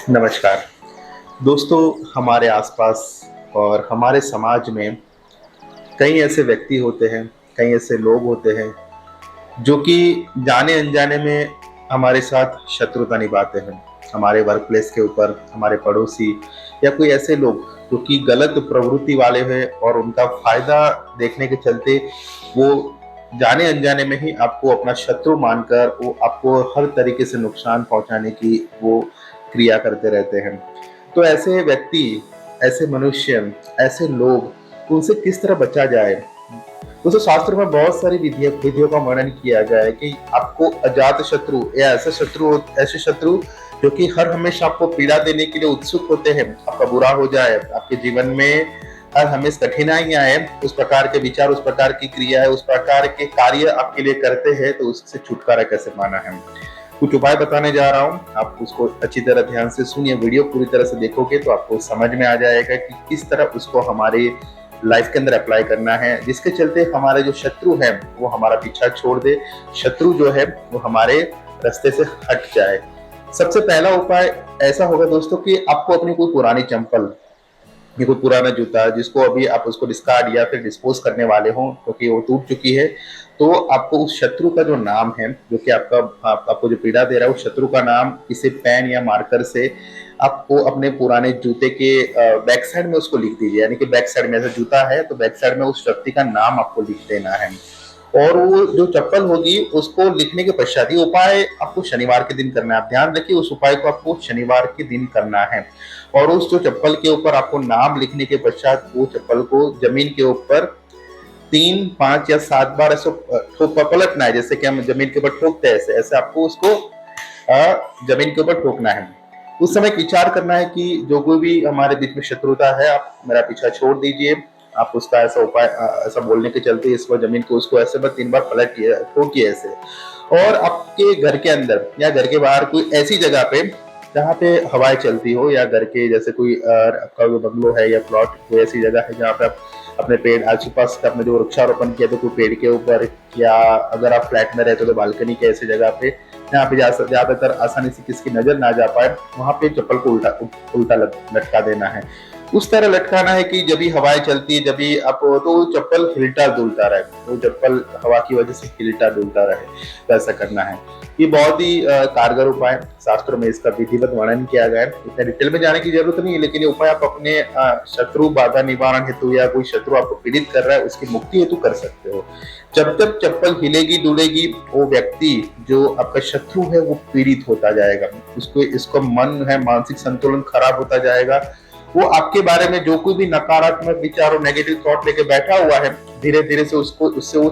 नमस्कार दोस्तों। हमारे आसपास और हमारे समाज में कई ऐसे व्यक्ति होते हैं, कई ऐसे लोग होते हैं जो कि जाने अनजाने में हमारे साथ शत्रुता निभाते हैं। हमारे वर्क प्लेस के ऊपर हमारे पड़ोसी या कोई ऐसे लोग जो कि गलत प्रवृत्ति वाले हैं और उनका फायदा देखने के चलते वो जाने अनजाने में ही आपको अपना शत्रु मानकर वो आपको हर तरीके से नुकसान पहुंचाने की वो क्रिया करते रहते हैं। तो ऐसे व्यक्ति, ऐसे मनुष्य, ऐसे लोग, उनसे किस तरह बचा जाए? दोस्तों, शास्त्र में बहुत सारी विधियों विधियों का वर्णन किया गया है कि आपको अजात शत्रु या ऐसे शत्रु जो कि हर हमेशा आपको पीड़ा देने के लिए उत्सुक होते हैं, आपका बुरा हो जाए, आपके जीवन में हर हमेशा कठिनाइयां आए, उस प्रकार के विचार, उस प्रकार की क्रियाएं, उस प्रकार के कार्य आपके लिए करते हैं, तो उससे छुटकारा कैसे पाना है? कुछ उपाय बताने जा रहा हूँ, आप उसको अच्छी तरह ध्यान से सुनिए। वीडियो पूरी तरह से देखोगे तो आपको समझ में आ जाएगा कि किस तरह उसको हमारे लाइफ के अंदर अप्लाई करना है, जिसके चलते हमारे जो शत्रु है वो हमारा पीछा छोड़ दे, शत्रु जो है वो हमारे रास्ते से हट जाए। सबसे पहला उपाय ऐसा होगा दोस्तों कि आपको अपनी कोई पुरानी चंपल या कोई पुराना जूता जिसको अभी आप उसको डिस्कार्ड या फिर डिस्पोज करने वाले हो क्योंकि वो टूट चुकी है, तो आपको उस शत्रु का जो नाम है जो कि आपको जो पीड़ा दे रहा है, उस शत्रु का नाम किसी पेन या मार्कर से आपको अपने पुराने जूते के बैक साइड में उसको लिख दीजिए। यानी कि बैक साइड में ऐसा जूता है तो बैक साइड में उस व्यक्ति का नाम आपको लिख देना है। और वो जो चप्पल होगी उसको लिखने के पश्चात, ये उपाय आपको शनिवार के दिन करना है। आप ध्यान रखिए, उस उपाय को आपको शनिवार के दिन करना है। और उस जो चप्पल के ऊपर आपको नाम लिखने के पश्चात वो चप्पल को जमीन के ऊपर 3, 5 या 7 बार ऐसे पलटना है, जैसे कि हम जमीन के ऊपर ठोकते हैं, ऐसे ऐसे आपको उसको जमीन के ऊपर ठोकना है। उस समय विचार करना है कि जो कोई भी हमारे बीच में शत्रुता है, आप मेरा पीछा छोड़ दीजिए। आप उसका ऐसा उपाय ऐसा बोलने के चलते इस बार जमीन को उसको ऐसे बस 3 बार पलटिए, ठोकिए ऐसे। और आपके घर के अंदर या घर के बाहर कोई ऐसी जगह पे जहाँ पे हवाएं चलती हो, या घर के जैसे कोई आपका जो बंगलो है या प्लॉट, कोई ऐसी जगह है जहाँ पे आप अपने पेड़ आस पास आपने जो वृक्षारोपण किया तो कोई पेड़ के ऊपर, या अगर आप फ्लैट में रहते हो तो बालकनी के ऐसी जगह पे जहाँ पे ज्यादातर आसानी से किसकी नजर ना जा पाए, वहां पे चप्पल को उल्टा लटका देना है। उस तरह लटकाना है कि जब भी हवाएं चलती है, जब भी आप तो चप्पल हिलता डुलता रहे, वो चप्पल हवा की वजह से हिलता डुलता रहे, तो ऐसा करना है। ये बहुत ही कारगर उपाय, शास्त्रों में इसका विधिवत वर्णन किया गया है। इतने डिटेल में जाने की जरूरत नहीं है, लेकिन ये उपाय आप अपने शत्रु बाधा निवारण हेतु या कोई शत्रु आपको पीड़ित कर रहा है उसकी मुक्ति हेतु कर सकते हो। जब तक चप्पल हिलेगी डुलेगी, वो व्यक्ति जो आपका शत्रु है वो पीड़ित होता जाएगा, उसको इसका मन है मानसिक संतुलन खराब होता जाएगा। वो आपके बारे में जो कोई भी नकारात्मक विचार और नेगेटिव थॉट लेके बैठा हुआ है, धीरे धीरे से उससे वो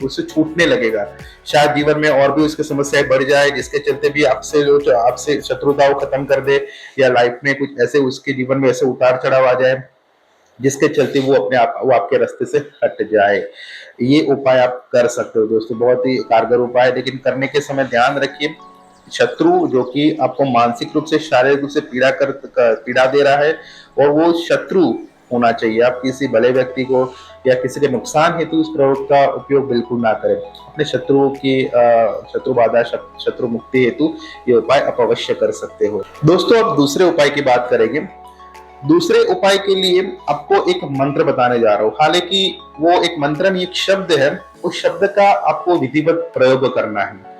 उससे छूटने लगेगा। शायद जीवन में और भी उसकी समस्याएं बढ़ जाए, जिसके चलते भी आपसे शत्रुता को खत्म कर दे, या लाइफ में कुछ ऐसे उसके जीवन में ऐसे उतार चढ़ाव आ जाए जिसके चलते वो आपके रास्ते से हट जाए। ये उपाय आप कर सकते हो दोस्तों, बहुत ही कारगर उपाय है। लेकिन करने के समय ध्यान रखिए, शत्रु जो कि आपको मानसिक रूप से, शारीरिक रूप से पीड़ा दे रहा है, और वो शत्रु होना चाहिए। आप किसी भले व्यक्ति को या किसी के नुकसान हेतु इस प्रयोग का उपयोग बिल्कुल ना करें। अपने शत्रुओं की शत्रु बाधा, शत्रु मुक्ति हेतु ये उपाय आप अवश्य कर सकते हो। दोस्तों, अब दूसरे उपाय की बात करेंगे। दूसरे उपाय के लिए आपको एक मंत्र बताने जा रहा हूँ। हालांकि वो एक मंत्र नहीं, एक शब्द है। उस शब्द का आपको विधिवत प्रयोग करना है।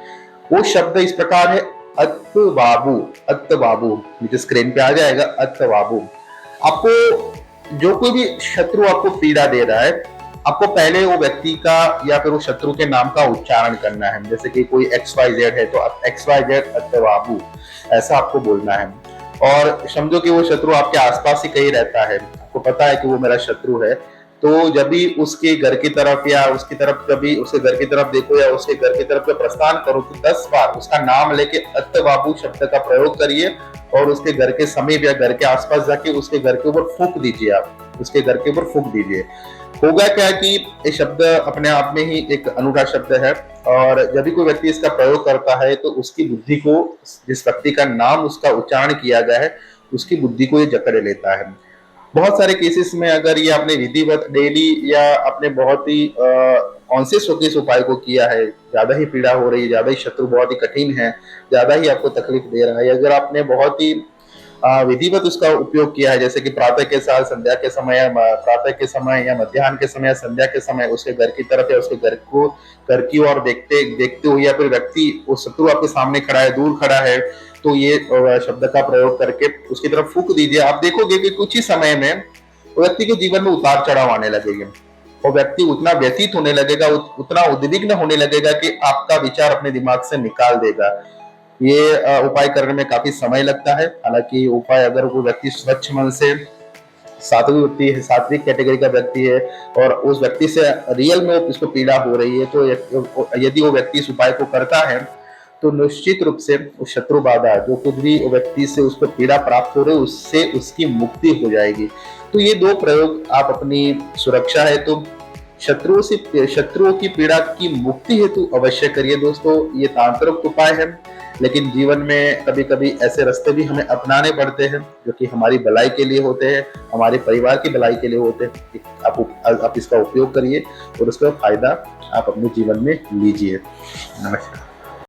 वो शब्द इस प्रकार है, अत्त बाबू। अत्त बाबू नीचे स्क्रीन पे आ जाएगा, अत्त बाबू। आपको जो कोई भी शत्रु आपको पीड़ा दे रहा है, आपको पहले वो व्यक्ति का या फिर वो शत्रु के नाम का उच्चारण करना है। जैसे कि कोई XYZ है तो XYZ अत्त बाबू, ऐसा आपको बोलना है। और समझो कि वो शत्रु आपके आसपास ही कहीं रहता है, आपको पता है कि वो मेरा शत्रु है, तो जब भी उसके घर की तरफ या उसकी तरफ, कभी उसके घर की तरफ देखो या उसके घर की तरफ प्रस्थान करो, तो 10 बार उसका नाम लेके अत्त बाबू शब्द का प्रयोग करिए, और उसके घर के समीप या घर के आसपास जाके उसके घर के ऊपर फूंक दीजिए। आप उसके घर के ऊपर फूंक दीजिए। होगा क्या कि ये शब्द अपने आप में ही एक अनूठा शब्द है, और जब भी कोई व्यक्ति इसका प्रयोग करता है तो उसकी बुद्धि को, जिस व्यक्ति का नाम उसका उच्चारण किया गया है, उसकी बुद्धि को ये जकड़ लेता है। बहुत सारे केसेस में अगर ये आपने विधिवत डेली या आपने बहुत ही कॉन्शियस होकर इस उपाय को किया है, ज्यादा ही पीड़ा हो रही है, ज्यादा ही शत्रु बहुत ही कठिन है, ज्यादा ही आपको तकलीफ दे रहा है, अगर आपने बहुत ही विधिवत उसका उपयोग किया है, जैसे कि प्रातः के साथ, संध्या के समय, या प्रातः के समय या मध्याह्न के समय या संध्या के समय उसके घर की तरफ या उसके घर की ओर देखते देखते हुए, या फिर व्यक्ति वो शत्रु आपके सामने खड़ा है, दूर खड़ा है, तो ये शब्द का प्रयोग करके उसकी तरफ फूंक दीजिए। आप देखोगे कि कुछ ही समय में व्यक्ति के जीवन में उतार चढ़ाव आने लगेंगे, और व्यक्ति उतना व्यतीत होने लगेगा, उतना उद्विग्न होने लगेगा कि आपका विचार अपने दिमाग से निकाल देगा। ये उपाय करने में काफी समय लगता है। हालांकि उपाय अगर वो व्यक्ति स्वच्छ मन से, सात्विक व्यक्ति है, सात्विक कैटेगरी का व्यक्ति है, और उस व्यक्ति से रियल में उसको पीड़ा हो रही है, तो यदि वो व्यक्ति इस उपाय को करता है तो निश्चित रूप से उस शत्रु बाधा, जो कुछ भी व्यक्ति से उसको पीड़ा प्राप्त हो रही है, उससे उसकी मुक्ति हो जाएगी। तो ये दो प्रयोग आप अपनी सुरक्षा है तो शत्रुओं की पीड़ा की मुक्ति हेतु अवश्य करिए दोस्तों। ये तांत्रिक उपाय है, लेकिन जीवन में कभी कभी ऐसे रास्ते भी हमें अपनाने पड़ते हैं जो कि हमारी भलाई के लिए होते हैं, हमारे परिवार की भलाई के लिए होते हैं। आप इसका उपयोग करिए और उसका फायदा आप अपने जीवन में लीजिए। नमस्कार।